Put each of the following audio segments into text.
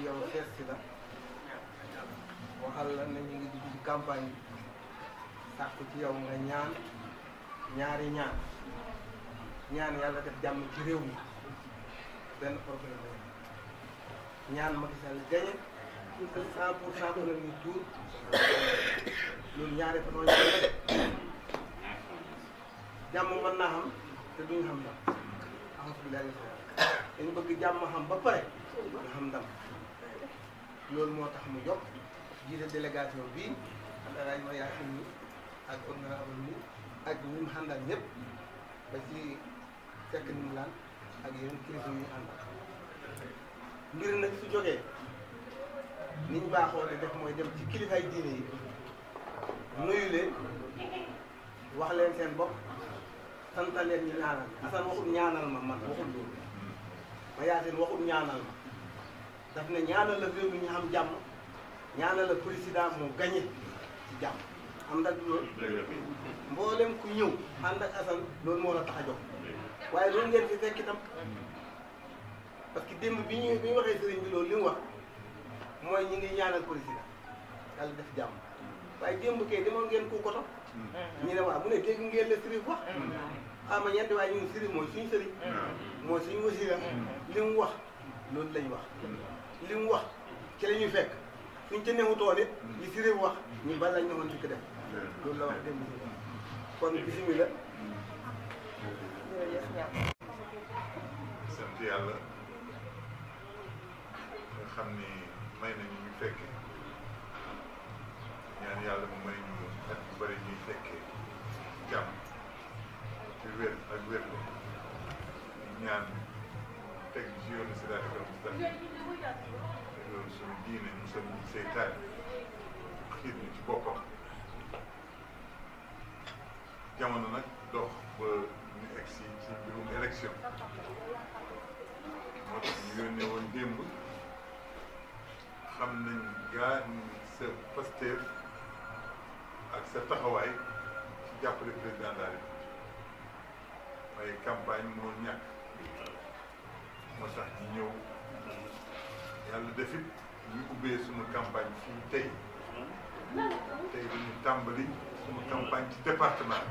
ci yow seet si la waxal la ne ñu ngi dugg ci campagne bi sàkku ci yow nga ñaan ñaari ñaan yàlla def jàmm ci réew mi benn problème la ñaan Macky Sall gagné 100% premier tour loolu ñaari façon ñaan la jàmm mën naa xam te duñu xam ndam alhamdulilah dañu bëgg jàmm xam ba pare nga xam ndam loolu moo tax mu jóg jiite délégation bii ak El Hadj Mayacine mi ak honorable mi ak ñi mu àndal ñëpp ba ci fekk ni mu laan ak yeneen kilifa yu ñu àndal mbir nag su jógee niñ baaxoo di def mooy dem ci kilifaay diine yi nuyu leen wax leen seen bopp santa leen ñu ñaanal Assane waxut ñaanal ma man waxut loolu Mayacine waxut ñaanal ma daf ne ñaanal la réew mi ñu am jàmm ñaanal la président moo gagné ci jàmm am nag loolu mboolem ku ñëw ànd ak Assane loolu moo la tax a jox waaye loolu ngeen fi fekk itam parce que démb bi ñu waxee sëriñ bi loolu li mu wax mooy ñi ngi ñaanal président yàlla def jàmm waaye démb kay demoon ngeen ku koto ñu ne waaw mu ne dégg ngeen la sëriñ wax ama ñeenti waaye ñun sëriñ mooy suñu sëriñ mooy suñu wasila li mu wax loolu lañ wax li mu wax ci la ñuy fekk suñ ca newutoon it li sëriñ wax ñu bal lañ newoon di ko def loolu la wax démb si kon bisimilah. sant yàlla nga xam ni may nañu ñu fekke ñaan yàlla mu may ñu at yu bëri ñuy fekkee jàmm ci wér ak wér la ñaan teg ci yoonu siraatal mustaqiim te loolu suñu diine musal ñu seytaane xiir ñu ci boppam jamono nag dox ba ñu egg si ci mbirum élection moo tax ñu yónnee woon démb xam nañ gaa sa Pastef ak sa taxawaay ci jàppale président de la République waaye campagne moo ñàkk moo tax ñu ñëw yàlla defit ñu ubbee suñu campagne fii tey dañu tàmbali suñu campagne ci département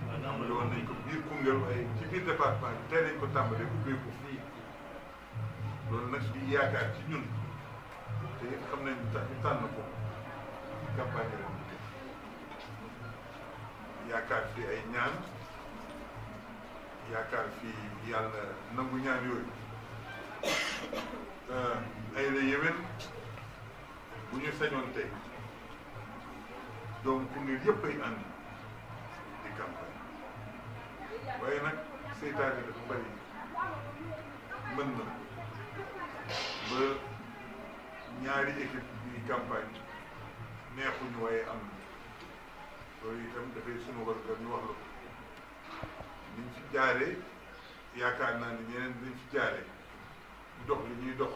bi tàmbali woon nañ ko biir Koungheul waaye ci biir département bi tey lañ ko tàmbalee ubbee ko fii loolu nag di yaakaar ci ñun te it xam nañ tax ñu tànn ko campagne ren bi yaakaar fi ay ñaan yaakaar fi yàlla nangu ñaan yooyu ay la yéwén bu ñu sañoon tey doomu Koungheul yëpp ay ànd di campagne waaye nag seytaane dafa bari mën na ba ñaari équipe yi campagne neexuñu waaye am na loolu itam dafay sunu war ñu wax la ko niñ fi jaaree yaakaar naa ni ñeneen niñ fi jaaree ñu dox li ñuy dox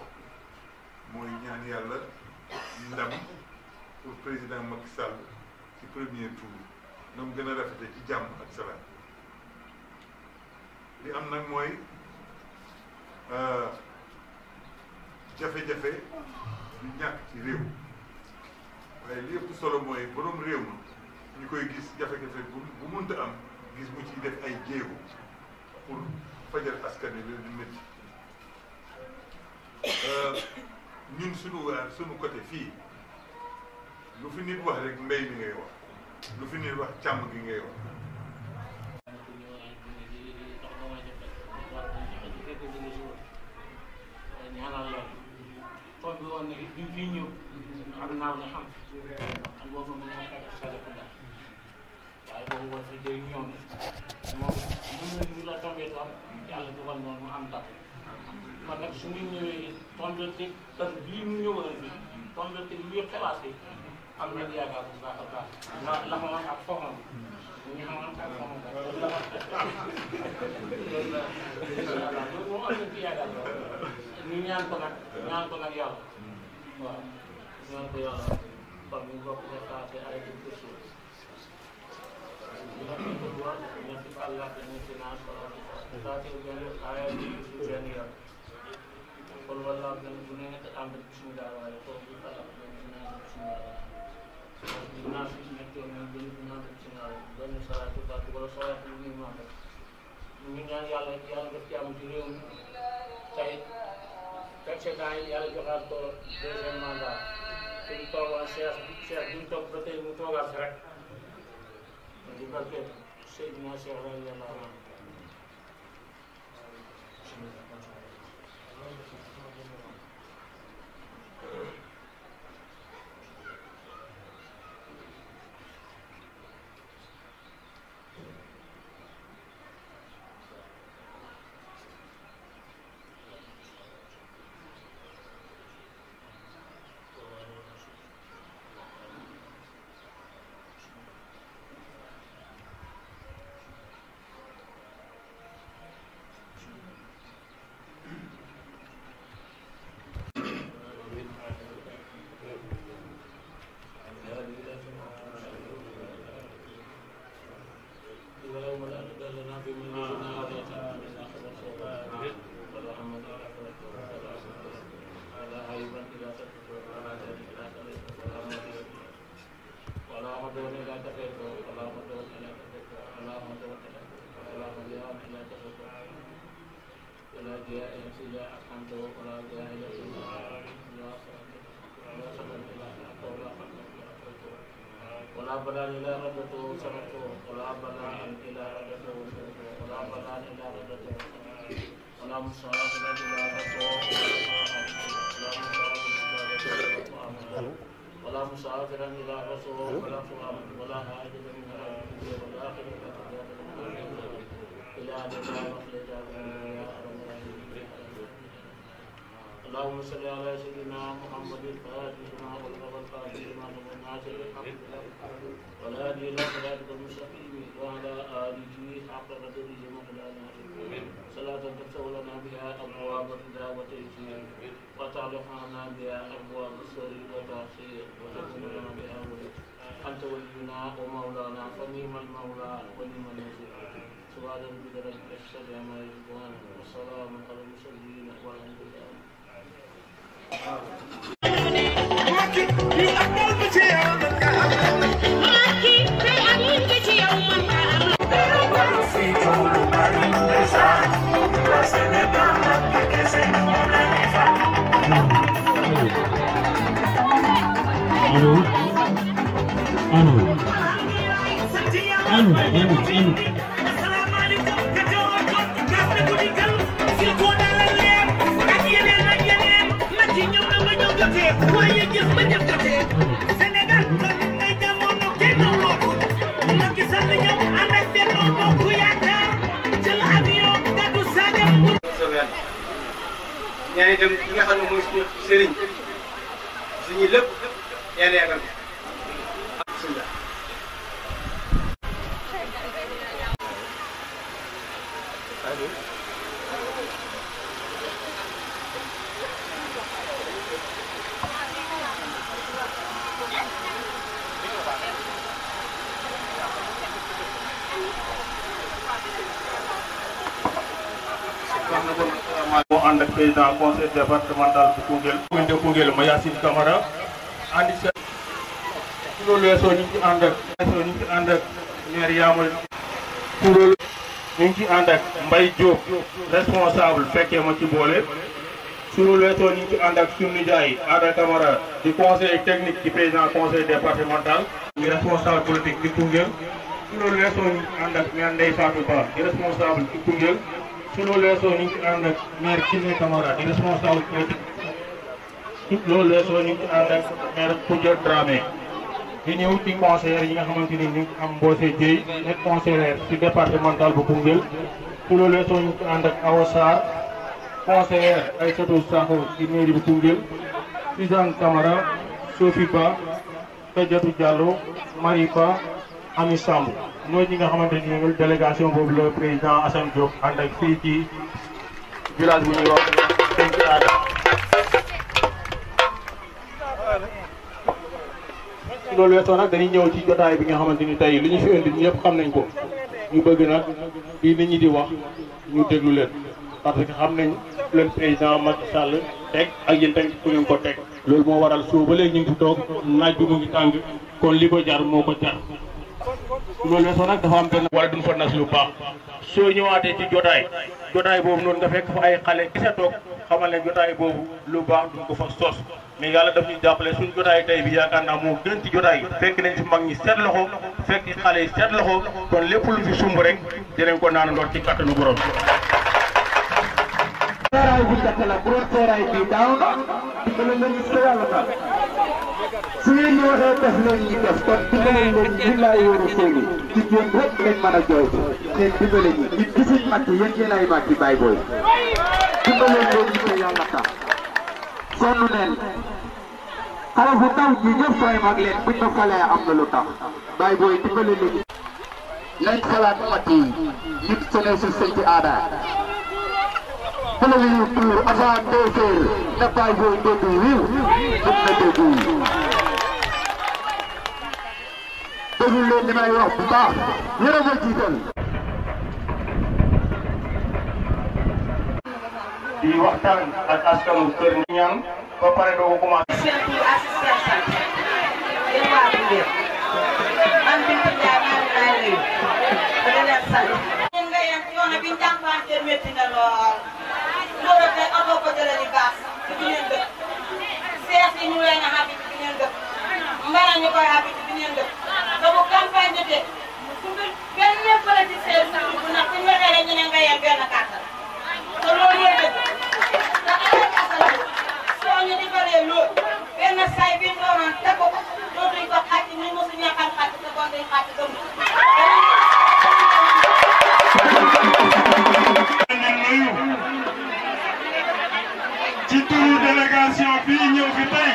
mooy ñaan yàlla ndam pour président Macky Sall ci premier tour na mu gën a rafete ci jàmm ak salaam li am nag mooy jafe-jafe du ñàkk ci réew waaye li ëpp solo mooy borom réew ma ñu koy gis jafe-jafe bu mënta am gis mu ciy def ay jéego pour fajal askan wi leen di métti ñun suñu côté fii lu fi nit wax rek mbéy mi ngay wax lu fi nit wax càmm gi ngay wax. ñaanal la tool bi woon ne bi fi ñëw am naaw ñu xam ak boobu mu ñëw fekk Salikunda waaye boobu woon fi jëy ñoom moom ñu la tombee toom yàlla dugal noonu mu am dab man nag su ñu ñëwee tombé te heure bii mu ñëwoon bi tombé te lii xelaat bi am nañ yaakaar bu baax a baax la xamoon ak foxam ñu xamoon ak foxam loolu la loolu la incha allah loolu moom am nañ ci yaakaar ñu ñaan ko nag yàlla waaw ñaan ko yàlla kon ñu bokk ko saate ay di ko suuf ñu ko duwal ñu ci Allah ñu ci naan ko saate benn ay di benn yoon kon wala bu ne nga ànd ak bismillah waaye foofu bu falaq dinaa si nekk yoon nañ gën dinaa def ci ñaar benn salaatu baat wala salaat lu ñuy wax rek ñu ñaan yàlla def ci am ci réew mi tey président yi yàlla joxaat ko deuxième mandat te ñu toogoon Cheikh bi ñu toog ba tey mu toogaat rek di barke Seydina Cheikh radiyallahu anhu ولا بلان إلا ردته سمعته ولا بلان إلا ردته ولا بلان إلا ردته ولا مصابة إلا ردته ولا مسافرا إلى رسول ولا صوام ولا حاجة من الدنيا والآخرة إلى أن لا مخرج يا أرحم الراحمين. اللهم صل على سيدنا محمد الفاتح لما أغلق والفاتح لما سبق الناصر الحق والهادي إلى صراطك المستقيم وعلى آله حق قدره ومقداره صلاة تفتح لنا بها أبواب الرضا والتيسير وتعلقنا بها أبواب السر والتعسير وتكون لنا بها ولي أنت ولينا ومولانا فنعم المولى ونعم النصير سبحان ربك رب العزة عما يصفون والسلام على المرسلين والحمد لله. ñaan itam li nga xam ne mooy suñu sëriñ suñu lépp yàlla yàggal ko. bismillah. moo ànd ak président conseil départemental bu Koungheul commune de Koungheul Mayacine Camara andi sa su loolu weesoo ñu ngi ci ànd ak maire Yamal su loolu ñu ngi ci ànd ak Mbaye Diop responsable fekkee ma ci boole su loolu weesoo ñu ngi ci ànd ak sunu nijaay Ada Camara di conseil technique di président conseil départemental di responsable politique di Koungheul su loolu weesoo ñu ngi ci ànd ak maire Ndeye Fatou Ba di responsable di Koungheul su loolu weesoo ñu ngi ci ànd ak maire Kiné Camara di responsable politique su loolu weesoo ñu ngi ci ànd ak maire Khoudia Dramé di ñëw ci conseillers yi nga xamante ni ñu ngi am Mbose Dieye nekk conseillère ci départemental bu Koungheul su loolu weesoo ñu ngi ci ànd ak Awa Sarr conseillère Aïssatou Sakho ci mairie bu Koungheul Suzanne Camara Sophie Ba Kadiatou Diallo Marie Ba Ami Samb mooy ñi nga xamante ni ñu délégation boobu la président Assane Diop ànd ak fii ci village bu ñuy wax Penc Aada. ci loolu weesoo nag dañuy ñëw ci jotaay bi nga xamante ni tey li ñu fi indi ñëpp xam nañ ko ñu bëgg nag di nit ñi di wax ñu déglu leen parce que xam nañ leen président Macky Sall teg ak yéen tamit fu ngeen ko teg loolu moo waral suba ba léegi ñu ngi fi toog naaj bi mu ngi tàng kon li ko jar moo ko jar loolu weesoo nag dafa am benn wala duñ fa nas lu baax soo ñëwaatee ci jotaay boobu noonu nga fekk fa ay xale kese toog xamal ne jotaay boobu lu baax duñ ko fa sos mais yàlla daf ñu jàppale suñ jotaay tey bi yaakaar naa moo gën ci jotaay fekk nañ fi mag ñi seet loxo fekk xale yi seet loxo kon lépp lu fi sumb rek dinañ ko naan ndoor ci kattanu borom seeraay bu njëkk la bu doon seeraay bii daaw na dimbale leen ñu yàlla taal su ngeen ñu waxee def leen ñu def kon dimbale leen ñu laay wóoru sóoli ci jéem rek lañ mën a jooy seen dimbale ñi nit gisuñ màcc yéen yéen ay màcc bàyyi booy dimbale leen ñu yàlla taal sonn neen xale bu ndaw ñi ñëpp sooy mag leen buñ ma falee am na lu tax bàyyi booy dimbale leen nañ xalaat màcc yi nit sone su sëñ ci aada Pelewuñu tour avant 2 heures na bàyyi booy dégg wiiw mën na dégg déglu leen li may wax bu baax yéen a ma jiital di waxtaan ak askanu Kër Ñaan ba pare doo ko commencé loolu tey amoo ko jëlee di gaas ci bi ngeen dëkk sees yi ñu leen a xàppi ci bi ngeen dëkk mbala ñu koy xàppi ci bi ngeen dëkk te bu campagne jotee benn politicien bu nag suñu waxee rek ñu ne nga yem benn kàttan te loolu yooyu dëgg te alal asal soo ñu dimbalee loolu benn say bi ñu doonoon teg ko dootuñ ko xàcc ñu mosu ñàkkal xàcc te kon duñ xàcc gëm ci turu délégation bii ñëw fi tey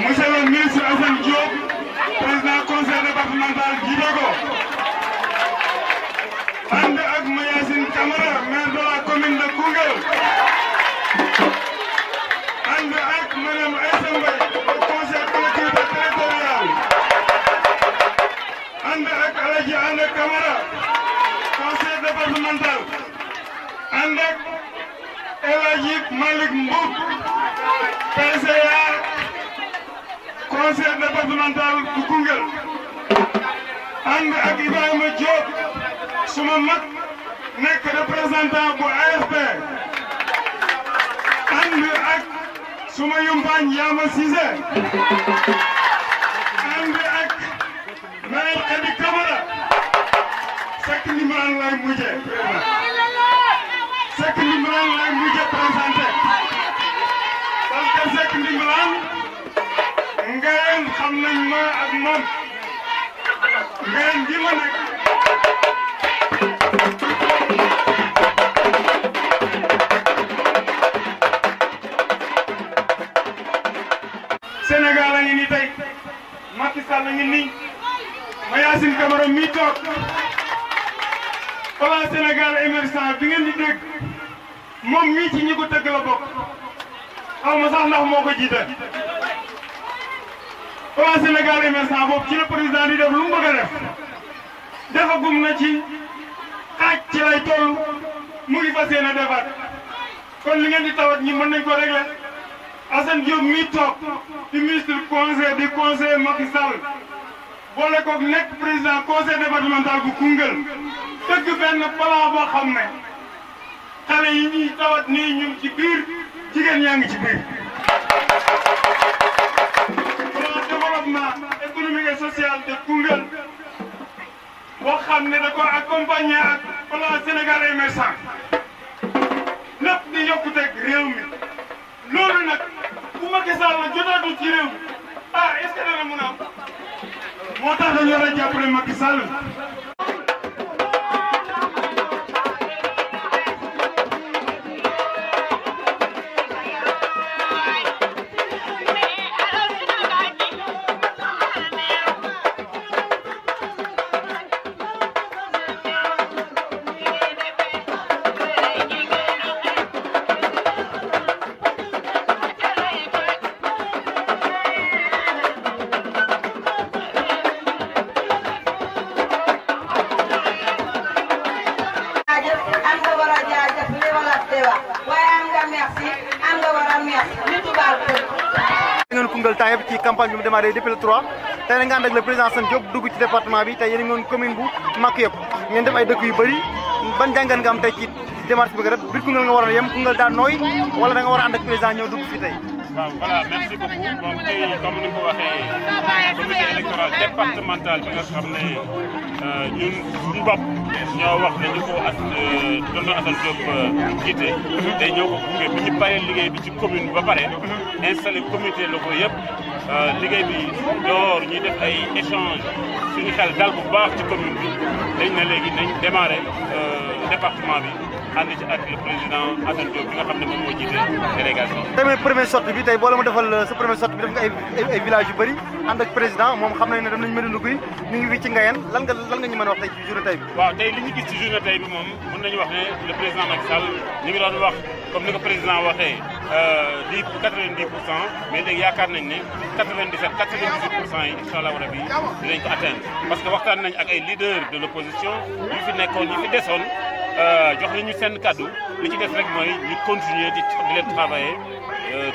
monsieur le ministre Assane Diop président conseil départemental jiite ko ànd ak Mayacine Camara maire de la commune de Koungheul ànd ak madame Aïssa Mbaye au conseil collectivité territoriale ànd ak Aladji Ande Camara conseil départemental ànd ak El Hadji Malick Mboup PCA conseil départemental bu Koungheul ànd ak Ibrahima Diop suma mag nekk représentant bu AFP ànd ak suma yumpaañ Yama Cissé ànd ak maire Khady Camara Seck Ndimrane lay mujjee Seck Ndimrane lay mujjee présenté parce que Seck Ndimrane ngayeen xam nañ ma ak moom ngayeen gi ma nekk Sénégal a ngi nii tey Macky Sall a ngi nii Mayacine Camara mi toog plan Sénégal émergent bi ngeen di dégg moom mii ci ñi ko tëgg la bokk xaw ma sax ndax moo ko jiite plan Sénégal émergent boobu ci la président di def lu mu bëgg a def defagum na ci xaaj ci lay toll mu ngi fas yéene defaat kon li ngeen di tawat ñi mën nañ ko régler Assane Diop mii toog di ministre conseil di conseiller Macky Sall boole koog nekk président conseil départemental bu Koungheul dëgg benn plan boo xam ne xale yi ñuy tawat nii ñu ngi ci biir jigéen yaa ngi ci biir. plan développement économique et social de Koungheul boo xam ne da ko accompagner ak plan Sénégal émergent lépp di yokkuteeg réew mi loolu nag bu Macky Sall la jotaatu ci réew mi ah est-ce que dana mun a am moo tax dañu war a jàppale Macky Sall. Koungheul temps yëpp ci campagne bi mu démarré depuis le 3 tey nag nga ànd ak le président Assane Diop dugg ci département bi tey yéen a ngi woon commune bu Maka yëpp ngeen def ay dëkk yu bëri ban jàngat nga am tey ci démarche bi nga def biir Koungheul nga waroon yem Koungheul daa nooy wala da nga war a ànd ak président ñëw dugg fii tey. waaw voilà merci beaucoup donc tey comme ni nga ko waxee comité électoral départemental bi nga xam ne ñun suñu bopp ñoo wax ne ñu ko tonton Assane Diop jiite. tey ñoo ko gunge bi ñu paree liggéey bi ci commune ba pare. installé comité locaux yëpp liggéey bi door ñuy def ay échange suñu xel dal bu baax ci commune bi dañ na léegi nañ démarré département bi. ànd ci ak le président Assane Diop bi nga xam ne moom moo jiite délégation. tey mooy première sortie bi tey boo la ma defal sa première sortie bi def nga ay village yu bëri ànd ak président moom xam nañ ne dem nañu Médoune Gouye ñu ngi fii ci Ngayeen lan nga ñu mën a wax tey ci journée tey bi. waaw tey li ñu gis ci journée tey bi moom mën nañu wax ne le président Macky Sall ñu ngi doon wax comme ni ko président waxee 90%, mais léegi yaakaar nañ ne 97-98% yi incha allah rabi dinañ ko atteindre parce que waxtaan nañ ak ay leaders de l' opposition yu fi nekkoon yu fi desoon. jox nañu seen kaddu li ci des rek mooy ñu continuer di leen travailler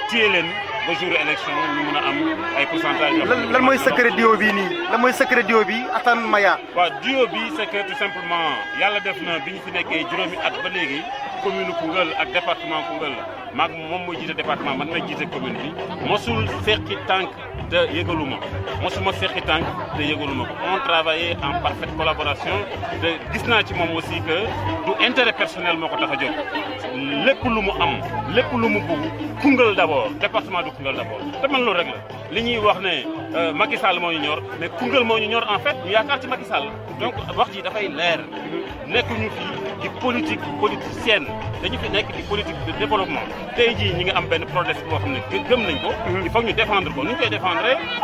téye leen ba jour élection ñu mun a am ay pourcentage. lan mooy secret duo bi nii lan mooy secret duo bi Assane Maya. waaw duo bi c'est que tout simplement yàlla def na bi ñu fi nekkee juróomi at ba léegi commune Koungheul ak département Koungheul maag moom mooy jiite département man may jiite commune bi mosul seqi tànk de yëgaluma mosuma seqi tànk de yëgaluma ko on travaillait en parfaite collaboration te gis naa ci moom aussi que du intérêt personnel moo ko tax a jóg lépp lu mu am lépp lu mu bugg Koungheul d'abord département du Koungheul d'abord te man loolu rek la li ñuy wax ne Macky Sall moo ñu ñor mais Koungheul moo ñu ñor en fait ñu yaakaar ci Macky Sall donc wax ji dafay leer nekkuñu fii di politique politicienne dañu fi nekk di politique de développement tey jii ñi nga am benn protest boo xam ne gëm nañ ko il faut ñu défendre ko nu ñu koy défendre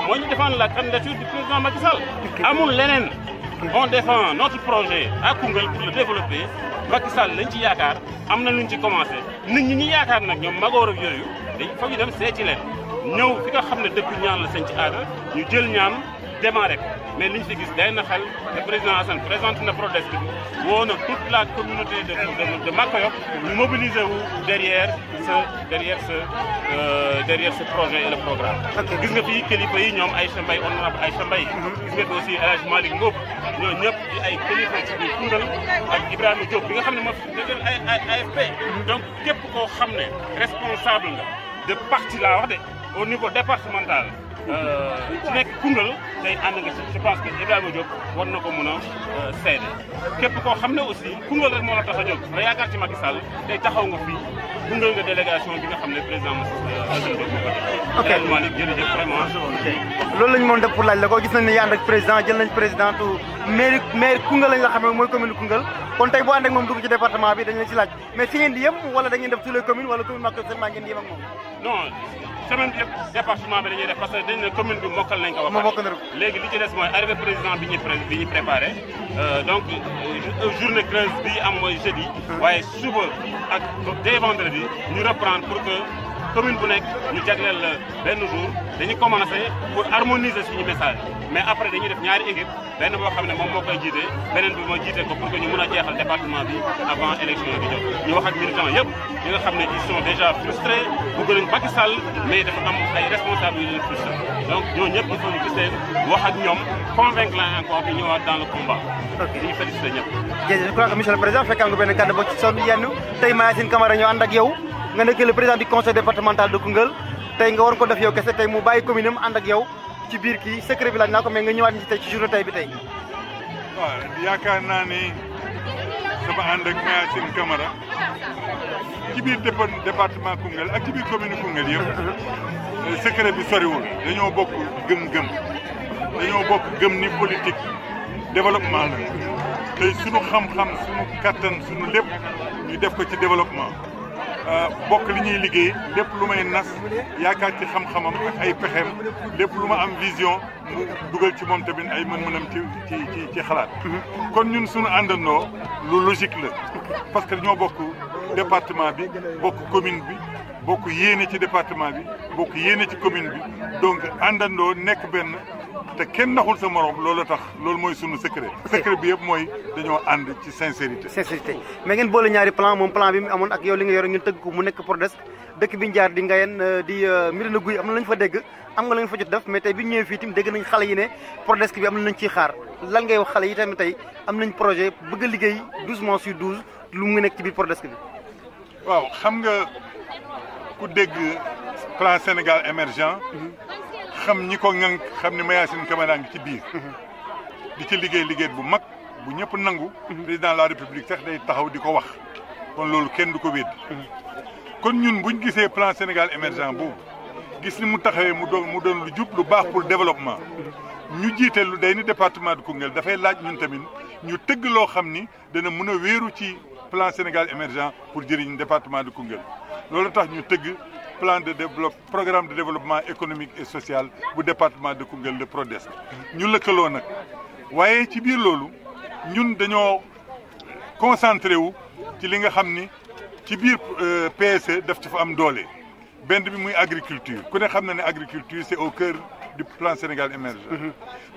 mooy ñu défendre la candidature du président Macky Sall amul leneen on défend notre projet à Koungheul pour le développer Macky Sall lañ ci yaakaar am na luñ ci commencé nit ñi ñi yaakaar nag ñoom magoor ak yooyu dañ foog ñu dem seeti leen ñëw fi nga xam ne dëkk ñaan la seen ci aada ñu jël ñaan démarré ko mais liñ fi gis day na xel le président Assane présente na protest bi woo na toute la communauté de Makayok ñu mobiliser wu derrière ce projet et le programme. gis nga fii kilifa yi ñoom Aïcha Mbaye honorable Aïcha Mbaye gis nga fi aussi El Hadj Malick Ngop ñoo ñëpp di ay kilifa ci biir Koungheul ak Ibrahima Diop bi nga xam ne moo fi dëggal ay AFP donc képp koo xam ne responsable nga de parti laa wax de au niveau départemental ci nekk Koungheul tey ànd nga si je pense que Ibrahima Diop war na ko mën a seede képp koo xam ne aussi Koungheul rek moo la tax a jóg nga yaakaar ci Macky Sall tey taxaw nga fii gunge nga délégation bi nga xam ne président Assane Diop moo ko def. ok Malick jërëjëf vraiment. loolu la ñu mën def pour laaj la ko gis nañ ne yaa ànd ak président jël nañ président maire Koungheul lañ la xam ne mooy commune Koungheul kon tey boo ànd ak moom dugg ci département bi dañ leen ci laaj mais fi ngeen di yem wala da ngeen def tous les communes wala commune Maka seulement ngeen di yem ak moom. non semaine bi yëpp département bi dañuy def parce que dañ ne commune bi mokkal nañ ko ba pare léegi li ci des mooy arrivé président bi ñuy préparé donc journée creuse bi am mooy jeudi waaye suba ak dès vendredi ñu reprendre pour que commune bu nekk ñu jagleel benn jour dañuy commencé pour harmoniser suñu message mais après dañuy def ñaari équipe benn boo xam ne moom moo koy jiite beneen bi moo jiite ko pour que ñu mën a jeexal département bi avant élection yi di jot ñu wax ak militants yëpp ñi nga xam ne ils sont déjà frustrés bëgg nañ Macky Sall mais dafa am ay responsables yu leen frustré donc ñoo ñëpp il faut ñu gis leen wax ak ñoom convaincre leen encore ñu ñëwaat dans le combat. ñu félicité ñëpp. jërëjëf je crois que monsieur le président fekk nga benn kàddu boo ci sonn yenn tey Mayacine Camara ñoo ànd ak yow nga nekk le président du conseil départemental de Koungheul tey nga war ko def yow kese tey mu bàyyi commune am ànd ak yow ci biir kii secret bi laaj naa ko mais nga ñëwaat ci tey ci journée tey bi tey. waaw yaakaar naa ni sama ànd ak Mayacine Camara ci biir département Koungheul ak ci biir commune Koungheul yëpp secret bi soriwul dañoo bokk gëm-gëm dañoo bokk gëm ni politique développement la tey sunu xam-xam sunu kattan sunu lépp ñu def ko ci développement. bokk li ñuy liggéey lépp lu may nas yaakaar ci xam-xamam ak ay pexeem lépp lu ma am vision mu dugal ci moom tamit ay mën-mënam ci xalaat. kon ñun suñu àndandoo lu logique la parce que ñoo bokk département bi bokk commune bi bokk yéene ci département bi bokk yéene ci commune bi donc àndandoo nekk benn te kenn naxul sa morom loolu tax loolu mooy sunu secret. secret bi yëpp mooy dañoo ànd ci sincérité. sincérité mais ngeen boole ñaari plan moom plan bi mu amoon ak yow li nga yore ngeen tëgg ko mu nekk PRODES dëkk bi ñu jaar di Ngayeen di Médina Gouye am na lañ fa dégg am nga lañ fa jot def mais tey bi ñu ñëwee fii tamit dégg nañ xale yi ne Prodesc bi am na lañ ciy xaar lan ngay wax xale yi tamit tey am nañ projet bëgg a liggéey 12 mois sur 12 lu mu nekk ci biir Prodesc bi. waaw xam nga ku dégg plan Sénégal émergent xam ñi ko ŋànk xam ni Mayacine Camara ngi ci biir di ci liggéey bu mag bu ñëpp nangu président de la république sax day taxaw di ko wax kon loolu kenn du ko wéddi kon ñun buñ gisee plan Sénégal émergent boobu gis ni mu taxawee mu doon lu jub lu baax pour développement ñu jiite lu day ni département de Koungheul dafay laaj ñun tamit ñu tëgg loo xam ni dana mën a wéeru ci plan Sénégal émergent pour jëriñ département de Koungheul loolu tax ñu tëgg programme de développement économique et social bu département de Koungheul de Prodesc ñu lëkkaloo nag waaye ci biir loolu ñun dañoo concentré wu ci li nga xam ni ci biir PSE daf ci fa am doole benn bi muy agriculture ku ne xam na ne agriculture c'est au cœur du plan Sénégal émergent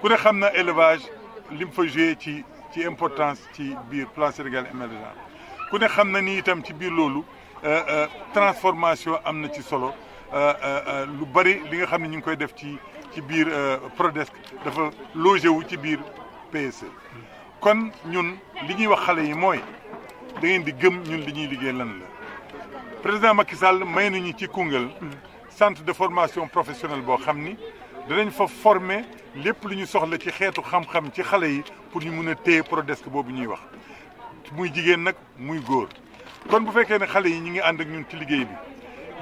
ku ne xam na élevage li mu fa joué ci importance ci biir plan Sénégal émergent ku ne xam na ni itam ci biir loolu transformation am na ci solo lu bari li nga xam ne ñu ngi koy def ci biir Prodesc dafa logé wu ci biir PSE kon ñun li ñuy wax xale yi mooy da ngeen di gëm ñun li ñuy liggéey lan la président Macky Sall may nañu ci Koungheul centre de formation professionnelle boo xam ni danañ fa former lépp lu ñu soxla ci xeetu xam-xam ci xale yi pour ñu mun a téye Prodesc boobu ñuy wax muy jigéen nag muy góor kon bu fekkee ne xale yi ñu ngi ànd ak ñun ci liggéey bi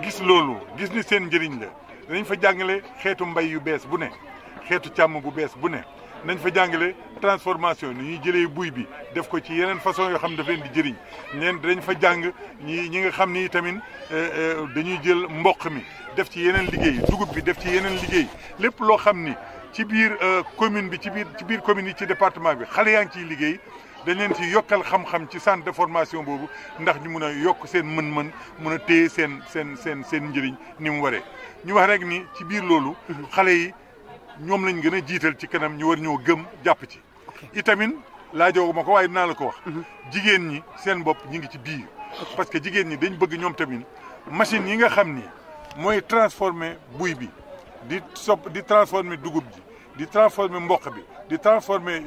gis loolu gis ni seen njëriñ la danañ fa jàngale xeetu mbay yu bees bu ne xeetu càmm bu bees bu ne nañ fa jàngale transformation ni ñuy jëlee buy bi def ko ci yeneen façon yoo xam ne daf leen di jëriñ leen dañ fa jàng ñi nga xam ni tamit dañuy jël mboq mi def ci yeneen liggéey dugub bi def ci yeneen liggéey lépp loo xam ni ci biir commune bi ci biir commune yi ci département bi xale yaa ngi ciy liggéey dañ leen ci yokkal xam-xam ci centre de formation boobu ndax ñu mun a yokk seen mën-mën mun a téye seen njëriñ ni mu waree ñu wax rek ni ci biir loolu xale yi ñoom lañ gën a jiital ci kanam ñu war ñoo gëm jàpp ci itamit laajoo ma ko waaye dinaa la ko wax jigéen ñi seen bopp ñi ngi ci biir parce que jigéen ñi dañ bëgg ñoom tamit machine yi nga xam ni mooy transformer buy bi di transformer dugub ji di transformer mboq bi di transformer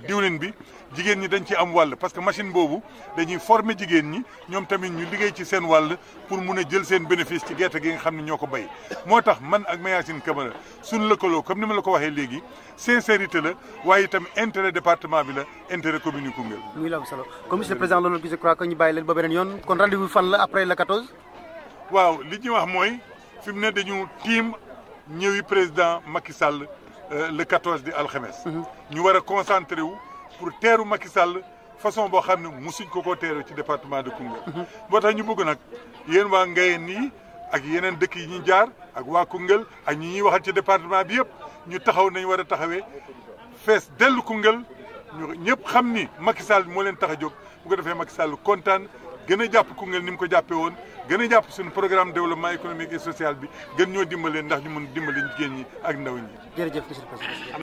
diwlin bi jigéen ñi dañ ci am wàll parce que machine boobu dañuy former jigéen ñi ñoom tamit ñu liggéey ci seen wàll pour mun a jël seen bénéfice ci gerte gi nga xam ne ñoo ko béy moo tax man ak Mayacine Camara suñu lëkkaloo comme ni ma la ko waxee léegi sincérité la waaye itam intérêt département bi la intérêt commune yu Koungheul. muy la am solo comme monsieur le président loolu je crois que ñu bàyyi leen ba beneen yoon kon rendez-vous fan la après le 14. waaw li ñuy wax mooy fi mu ne dañu tiim ñëwi président Macky Sall le 14 di alxames. ñu war a concentré wu pour teeru Macky Sall façon boo xam ne musuñ ko teeru ci département de Koungheul. moo tax ñu bëgg nag yéen waa Ngayeen nii ak yeneen dëkk yi ñu jaar ak waa Koungheul ak ñi ñuy waxal ci département bi yëpp ñu taxaw nañ war a taxawee fees dellu Koungheul ñu ñëpp xam ni Macky Sall moo leen tax a jóg bu ko defee Macky Sall kontaan gën a jàpp Koungheul ni mu ko jàppee woon gën a jàpp suñu programme développement économique et social bi gën ñoo dimbalee ndax ñu mun dimbali jigéen ñi ak ndaw ñi. jërëjëf monsieur le président.